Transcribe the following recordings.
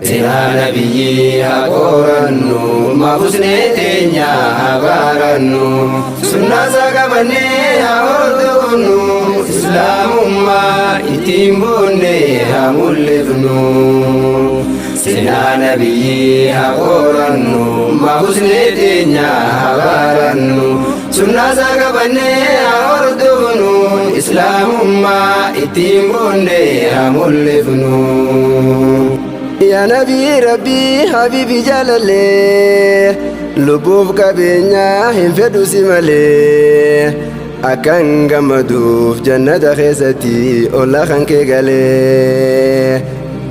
سنا نبي هقورنو ما فسنتين يا هبارنو سنة سقبني هوردونو إسلام ما يتيموني همولفنو سنا نبي هقورنو ما فسنتين يا هبارنو سنة سقبني هوردونو إسلام ما يتيموني همولفنو يا نبي ربي حبيبي جلالي لبوف كابينيا هنفدو سيمالي أكان غمدوف جنة خيستي أولا خانكي غالي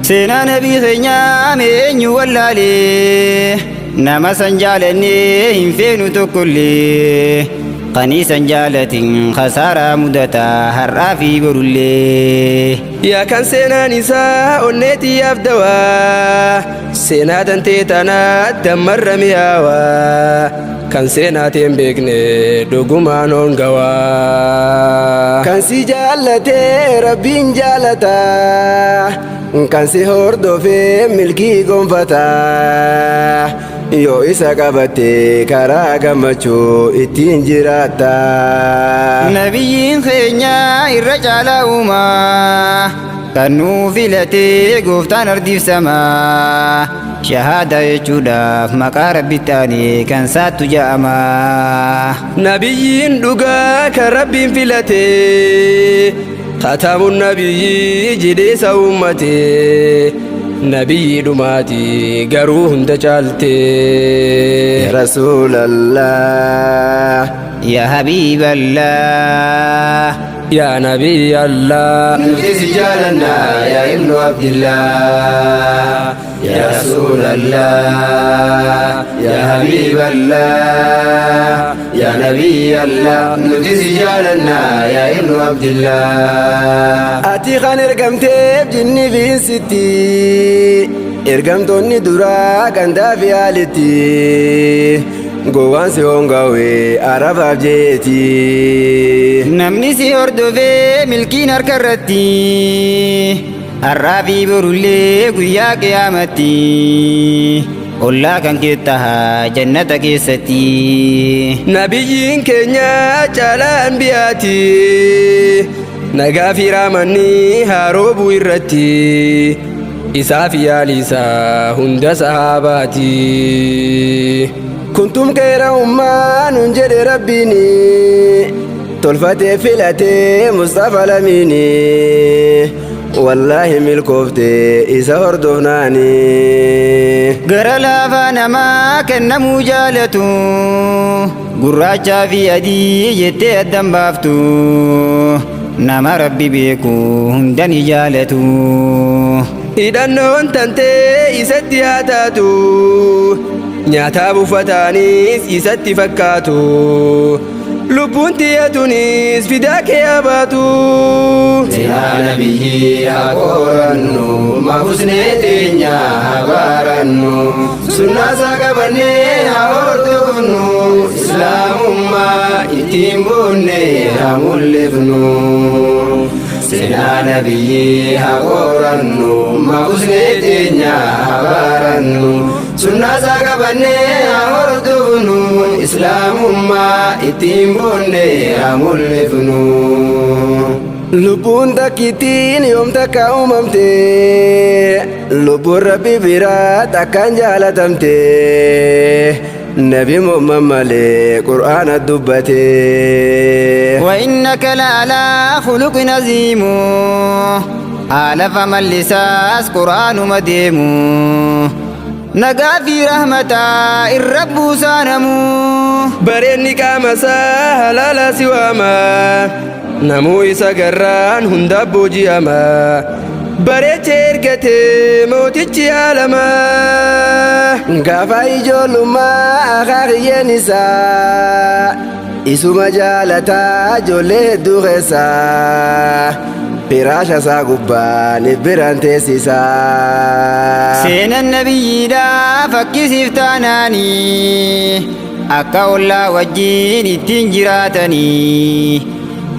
سينا نبي خينيا مين يولالي نما سنجالني هنفينو تكولي قنيسا جالة خسارة مدتا هرافي برولي يا كان سينا نساء النتي يفدوا سينا تنتيتنا تمر مياوا كان سينا تنبيكني دوغما نونغوا كان سي جالتي ربين جالتا كان سي هوردو في ملكي قنفتا yoo isa qabate karaa gammachuu ittiin jiraata. Nabiyyiin keenya irra caalaa uumaa kan nuu filatee gooftaan ardiifsamaa shahaada jechuudhaaf maqaa rabbittaanii kan saattu ja'ama. Nabiyyiin dhugaa kan rabbiin filatee khatamuun nabiyyi jideessa uummatee. نبي دماتي قروه دجالتي يا رسول الله يا حبيب الله يا نبي الله نفس جالنا يا ابن عبد الله يا رسول الله يا حبيب الله يا نبي الله نفس جالنا يا ابن عبد الله أتي خان إرقمتي بجني في ستي إرقمتوني درا كندا في آلتي قوان سيونغاوي عرفة بجيتي نمني سيوردو في ملكين أركرتي الرافي برولي قيا قيامتي الله كان كتها جنة كيستي نبيين كينيا جالا أنبياتي نغا في رامني هاروب ويرتي إسافي آليسا هند صحاباتي كنتم خير أمة ننجد ربيني تلفتي فلتي مصطفى لميني والله ملكوفتي إسا هردوناني غير لافا ما كان مجالتو قراجة في أدي جتي الدم بافتو نما ربي بيكو هندني جالتو hidhannoon tantee isatti haa taatu nyaataa buufataanis isatti fakkaatu lubbuun tiyyatunis fidaa kee haa baatu. Yaa nabiyyi haa qorannu mafusnee teenya haa barannu sunnaa isaa qabannee haa hordofnu islaamummaa ittiin boonne haa mul'ifnu. سنا نبي هقورنو ما وزنتينيا هبارنو سنة ساقبني هوردونو إسلام ما إتيمبوني همولفنو لبون تكيتين يوم تكا أممتي لبون ربي برات أكان جالتمتي نبي محمد قرآن الدبتي وإنك لعلى خلق عظيم آلف من لساس قرآن مديم نقا في رحمة الرب سانمو بريني كامسا هلالا سواما نمو إسا قران هندبو جياما bareechee ergatee mootichi alamaa gaafa ijoollummaa akaakiyyeen isaa isuma jaalataa ijoollee hedduu keessaa firaasha isaa gubbaan biraan teessisaa. Seenaan nabiyyiidhaa fakkisiif taanaanii akka ollaa wajjin ittiin jiraatanii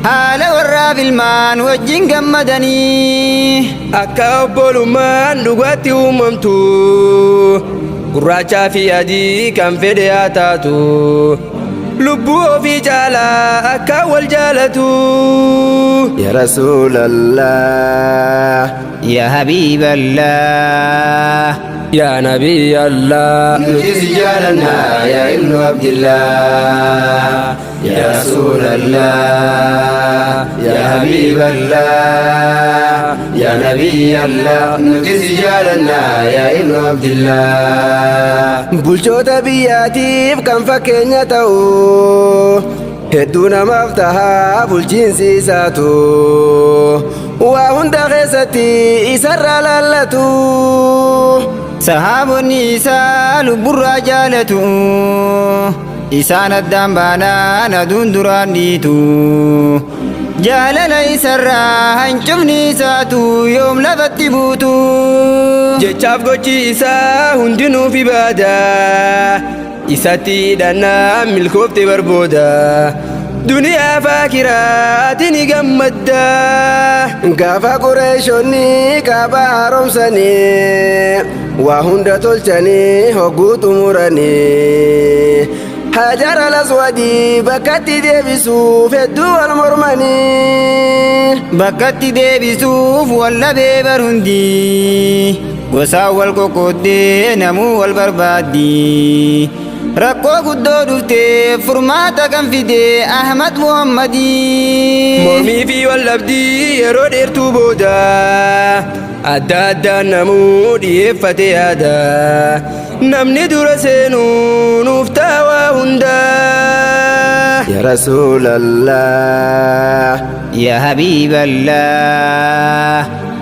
haala warraa filmaan wajjin gammadanii akka obbolummaan dhugaatti uumamtu gurraachaa fi adii kan fedhe haa taatu lubbuu ofii caalaa akka wal jaalatu ya rasuulallah ya habiiballah ya nabiyallah nuti si jaalanna ya ibnu abdillah ya rasuulallah ya habiiballah ya nabiyallah nuti si jaalanna ya ibnu abdillah bulchoota biyyaatiif kan fakkeenya ta'u hedduu namaaf tahaa bulchiinsi isaatu waa hunda keessatti isarraa laallatu sahaabonni isaa lubburraa jaalatu isaan addaan baanaan aduun duraan dhiitu jaalala isarraa hancufni isaatu yoom lafatti buutu jechaaf gochi isaa hundinuuf ibaada isatti hidhannaa milkoofte barbooda duniyaa faakiraati ni gammadda gaafa qureeshonni kaaba haaromsanii waa hunda tolchanii hogguu xumuranii hajar al-aswadii bakkatti deebisuuf hedduu wal mormanii bakkatti deebisuuf wal dhabee bar hundi gosaan wal qoqqooddee namuu wal barbaaddi rakkoo guddoo dhuftee furmaata kan fide Ahmad Muhammadii mormii fi wal dhabdii yeroo dheertuu booda adda addaan namuu dhiyeeffate yaada namni dura seenuu nuuf taawaa hundaa ya rasuulallah ya habiiballah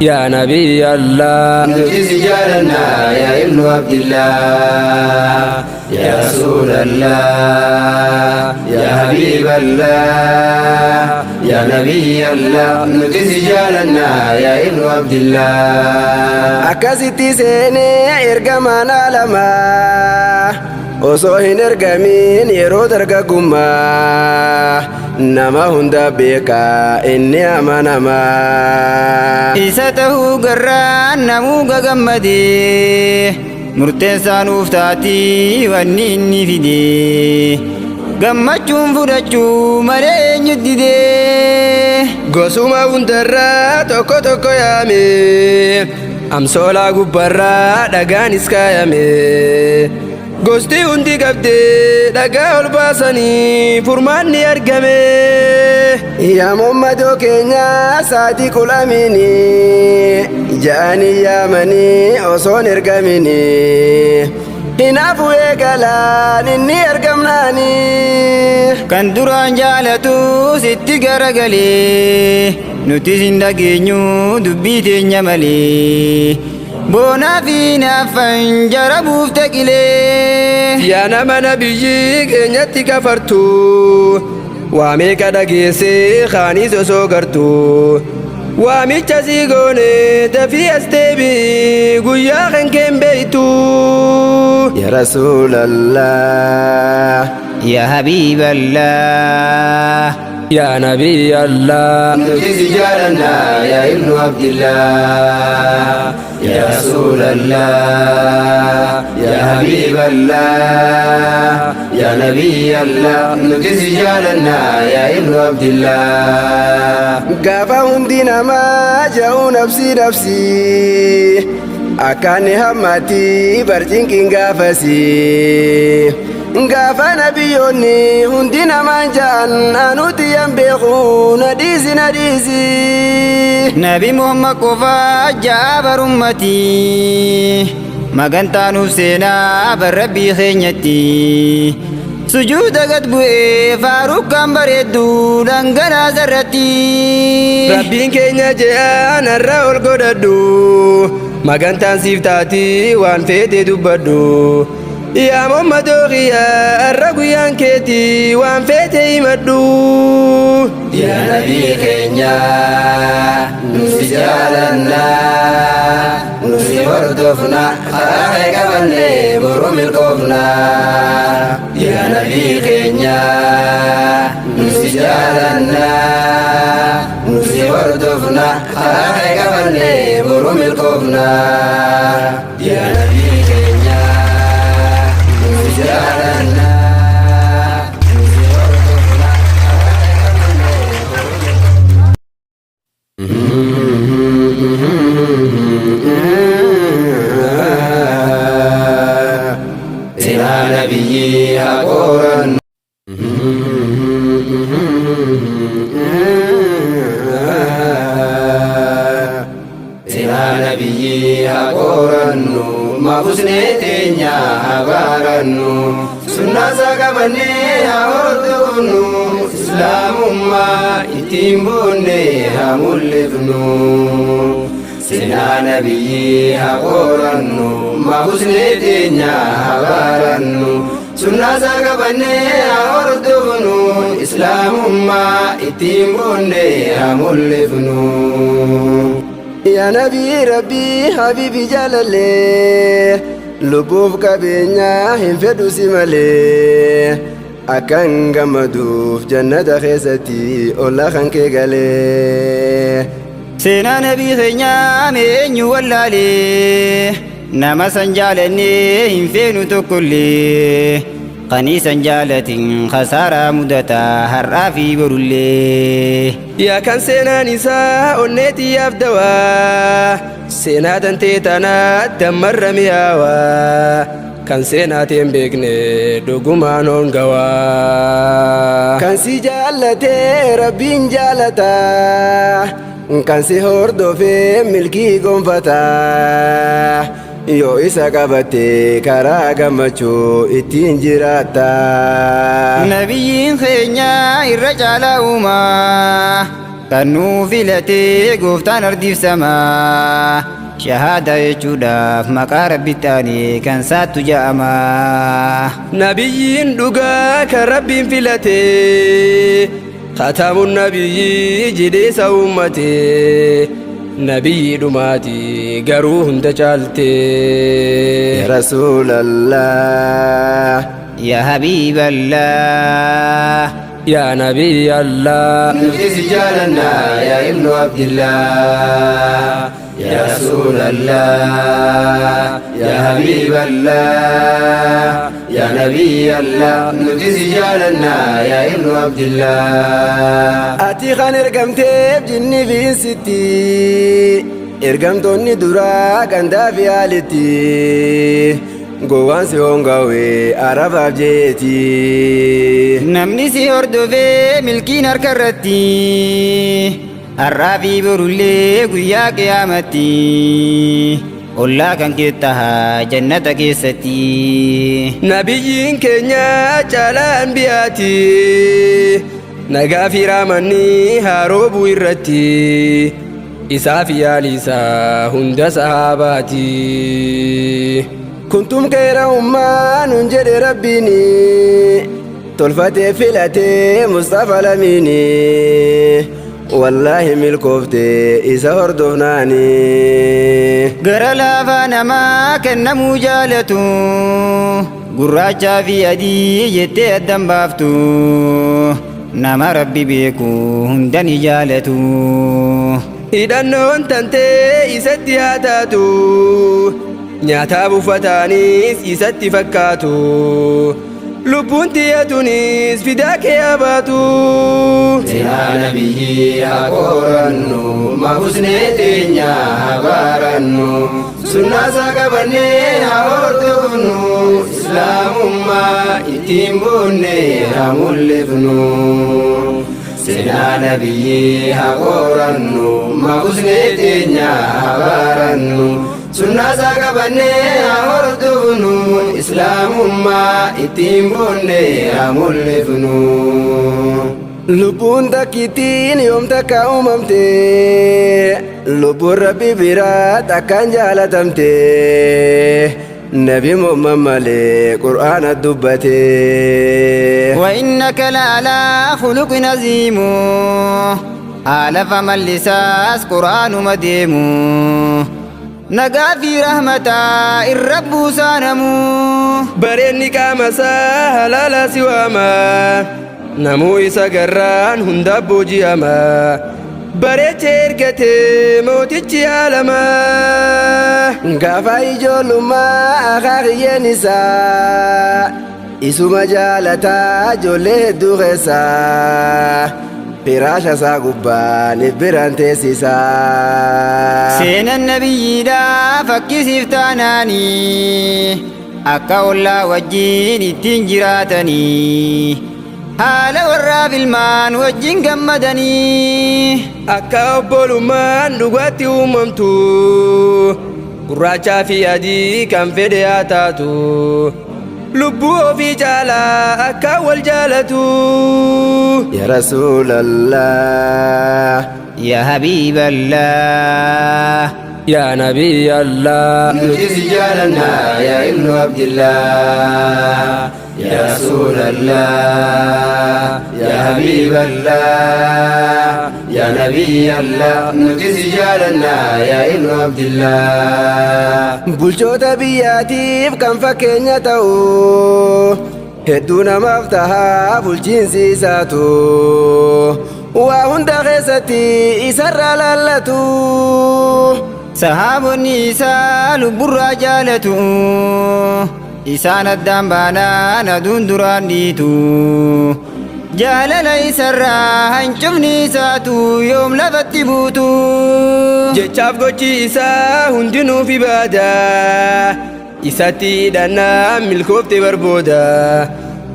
ya nabiyallah nuti si jaalanna ya ibnu abdillah ya rasuulallah ya habiiballah ya nabiyallah nuti si jaalanna ya ibnu abdillah akkasitti seenee ergamaan alamaa osoo hin ergamin yeroo dargaggummaa nama hunda beekaa inni amanamaa isa tahuu garraan namuu gagammadee murteessaan nuuf taatii wanni inni fidee gammachuun fudhachuu malee eenyu didee gosuma hundarraa tokko tokko yaame amsoolaa gubbarraa dhagaanis kaayame gosti hundi qabdee dhagaa ol baasanii furmaanni argame yaa Muhammadoo keenya saadiqul amiini ja'anii yaamanii osoon ergamini hinaafu eegalaan inni ergamnaani kan duraan jaalatu sitti garagalee nuti hin dhageenyu dubbii teenya malee boonaa fi naafan jarabuuf taqilee yaa nama nabiyyi keenyatti kafartu waa meeqa dhageessee kaaniis osoo gartu waamicha sii goone dafii as deebii guyyaa kan keen beeytu ya rasuulallah ya habiiballah ya nabiyallah nuti si jaalanna ya ibnu abdillah ya rasuulallah ya habiiballah ya nabiyallah nuti si jaalanna ya ibnu abdillah gaafa hundi namaa ja'u nafsi nafsi akkaan hammatti barcinqiin gaafasi gaafa nabiyyoonni hundi namaan ja'an anuti yan beeku nadhiisi nadhiisi nabi muhammad qofaa ja'a barummati magantaa nuuf seenaa bar rabbii keenyatti sujuuda gad bu'ee faaruqaan bareeddu dhangalaasa irratti rabbiin keenya je'aan har'a ol godhadhu magantaan siif taati waan feete dubbadhu yaa Muhammadoo kiyyaa har'a guyyaan keeti waan feete himadhu yaa nabii keenya nusi jaalanna nusi hordofna karaa kee qabanne boru milkoofna yaa nabii keenya nusi jaalanna milkoofna karaa kee qabannee boruu milkoofna yaa nabii keenya nu jaalanna. Sina nabiyyi hakoran Sina nabiyyi hakorannu mafusne teenya habarannu sunna sagabanne hordofnu islamumma ittiin bunne hamullifnu Sina nabiyyi hakorannu mafusne teenya habarannu sunna sagabanne hordofnu islamumma ittiin bunne hamullifnu Ya Nabi Rabbi Habibi Jalalle Lubbuuf qabeenya hin fedhu si malee akkan gammaduuf jannata keessatti olla kan kee galee Seenaa nabii keenyaa meenyu wallaalee nama san jaalannee hin feenu tokkollee qanii san jaalatin khasaaraa mudataa har'aa fi borullee yaa kan seenaan isaa onneetiyaaf dawaa seenaa tantee tanaa dammarra mi'aawaa kan seenaatiin beekne dhugumaan ongawaa kan si jaallatee rabbiin jaalataa kan si hordofee milkii gonfataa yoo isa qabatte karaa gammachuu ittiin jiraatta nabiyyiin keenyaa irra caalaa uumaa kan nuu filatee gooftaan ardiifsamaa shahaada jechuudhaaf maqaa rabbittaanii kan saattu ja'ama nabiyyiin dhugaa kan rabbiin filatee khatamun nabiyyi jideessa uummatee nabiyyi dhumaati garuu hunda caalte ya rasuulallah ya habiiballah ya nabiy allah nuti si jaalanna ya ibnu abdillah ya rasuulallah ya habiiballah ya nabiy allah nuti si jaalanna ya ibnu abdillah ati kan ergamteef jinni fi insitti ergamtoonni duraa gandaa fi haalitti gowwaan si hongawe arabaaf jeeti namni si hordofee milkiin harka irratti har'aa fi borullee guyyaa qiyaamatti ollaa kan kee tahaa jannata keessatti nabiyyiin keenya caalaa anbiyaati nagaa fi raamanni haaroobu irratti isaa fi yaalisaa hunda sahaabaati kuntum khayra ummaa nun jedhe rabbiini tolfatee filatee mustafa lamiini wallaahi milkoofte isa hordofnaani gara laafaa namaa kennamuu jaalatu gurraachaa fi adii jettee addan baaftu nama rabbi beeku hunda ni jaalatu hidhannoon tantee isatti haa taatu nyaataaf uffataanis isatti fakkaatu lubbuun tiyyatunis fidaa kee haa baatu seenaa nabiyyi haa qorannu mafusnee teenya haa barannu sunnaasaa qabannee haa hordofnu islaamummaa ittiin boonne haa mul'ifnu seenaa nabiyyi haa qorannu mafusnee teenya haa barannu sunnaasaa qabannee haa hordofnu islaamummaa ittiin boonne haa mul'ifnu lubbuun takkittiin yoom takka uumamte lubbuun rabbi biraa takkaan jaalatamte nabi muhammad malee qur'aana dubbate وإنك لعلى خلق عظيم آلف ملساس قرآن مديم نقا في رحمتا الرب سانمو بريني كامسا هلالا سواما نمو إسا قران هندبو جياما bareecha ergate mootichi alamaa gaafa ijoollummaa akaakiyyeen isaa isuma jaalataa ijoollee hedduu keessaa firaasha isaa gubbaan biraan teessisaa seenan nabiyyiidhaa fakkisiif taanaanii akka ollaa wajjin ittiin jiraatanii haala warraaf ilmaan wajjin gammadanii akka obbolummaan dhugaatti uumamtu gurraachaa fi adii kan fedhe haa taatu lubbuu ofii caalaa akka wal jaalatu ya rasuulallah ya habiiballah ya nabiyallah nuti si jaalanna ya ibnu abdillah ya rasuulallah ya habiiballah ya nabiyallah nuti si jaalanna ya ibnu abdillah bulchoota biyyaatiif kan fakkeenya ta'u hedduu namaaf tahaa bulchiinsi isaatu waa hunda keessatti isarraa laallatu sahaabonni isaa lubburraa jaalatu isaan addaan baanaan aduun duraan dhiitu jaalala isarraa hancufni isaatu yoom lafatti buutu jechaaf gochi isaa hundinuuf ibaada isatti hidhannaa milkoofte barbooda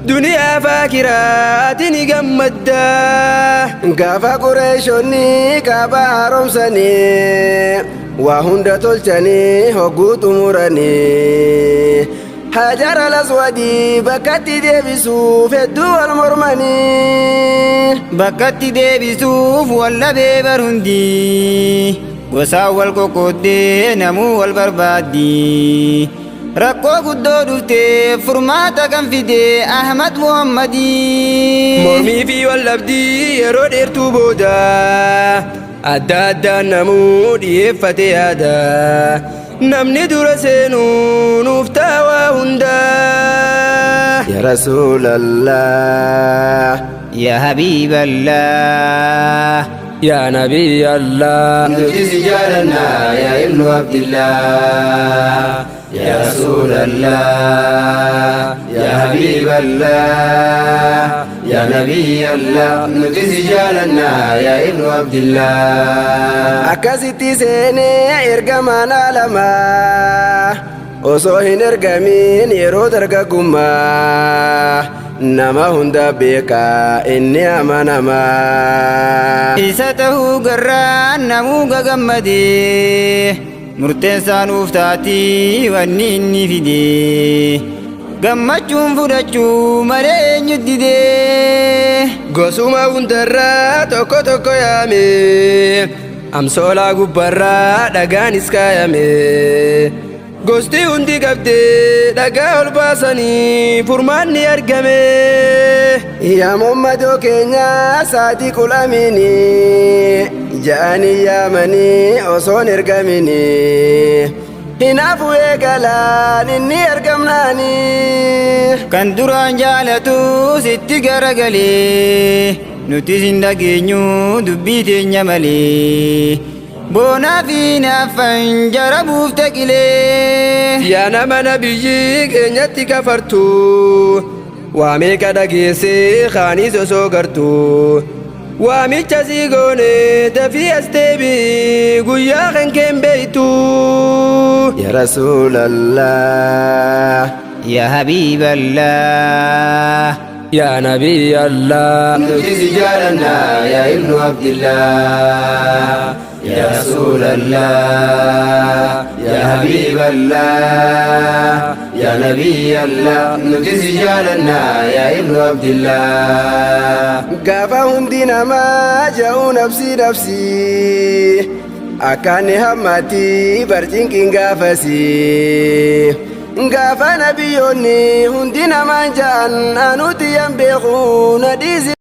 duniyaa faakiraatiin ni gammadda gaafa qureeshonni kaaba haaromsanii waa hunda tolchanii hogguu xumuranii hajar al-aswadii bakkatti deebisuuf hedduu wal mormanii bakkatti deebisuuf wal dhabee barundi gosaan wal qoqqooddee namuu wal barbaaddi rakkoo guddoo dhuftee furmaata kan fide Ahmad Muhammadii mormii fi wallabdii yeroo dheertuu booda adda addaan namuu dhiyeeffate yaada namni dura seenuu nuuf taawaa hundaa ya rasuulallah ya habiiballah ya nabiyallah nuti si jaalanna ya ibnu abdillah ya rasuulallah ya habiiballah ya nabiyallah nuti si jaalanna ya ibnu abdillah akkasitti seenee ergamaan alamaa osoo hin ergamin yeroo dargaggummaa nama hunda beekaa inni amanamaa isa ta'uu garraan namuu gagammadee murteessaa nuuf taatii wanni inni fidee gammachuun fudhachuu malee eenyu didee gosuma hundarraa tokko tokko yaame amsoolaa gubbarraa dhagaanis kaayame gosti hundi qabdee dhagaa ol baasanii furmaanni argame yaa Muhammadoo keenya saadiqul amiini ja'anii yaamanii osoon ergamini hinaafu eegalaan inni argamnaani kan duraan jaalatu sitti garagalee nuti sin dhageenyu dubbii teenya malee boonaa fi naafan jarabuuf taqilee yaa nama nabiyyi keenyatti kafartu waa meeqa dhageessee kaaniis osoo gartu waamicha sii goone dafii as deebii guyyaa kan keen beeytu ya rasuulallah ya habiiballah ya nabiyallah nuti si jaalanna ya ibnu abdillah ya rasuulallah ya habiiballah ya nabiyallah nuti si jaalanna ya ibnu abdillah gaafa hundi namaa ja'u nafsi nafsi akkaan hammatti barcinqiin gaafasi gaafa nabiyyoonni hundi namaan ja'an anuti yan beeku na dhiisi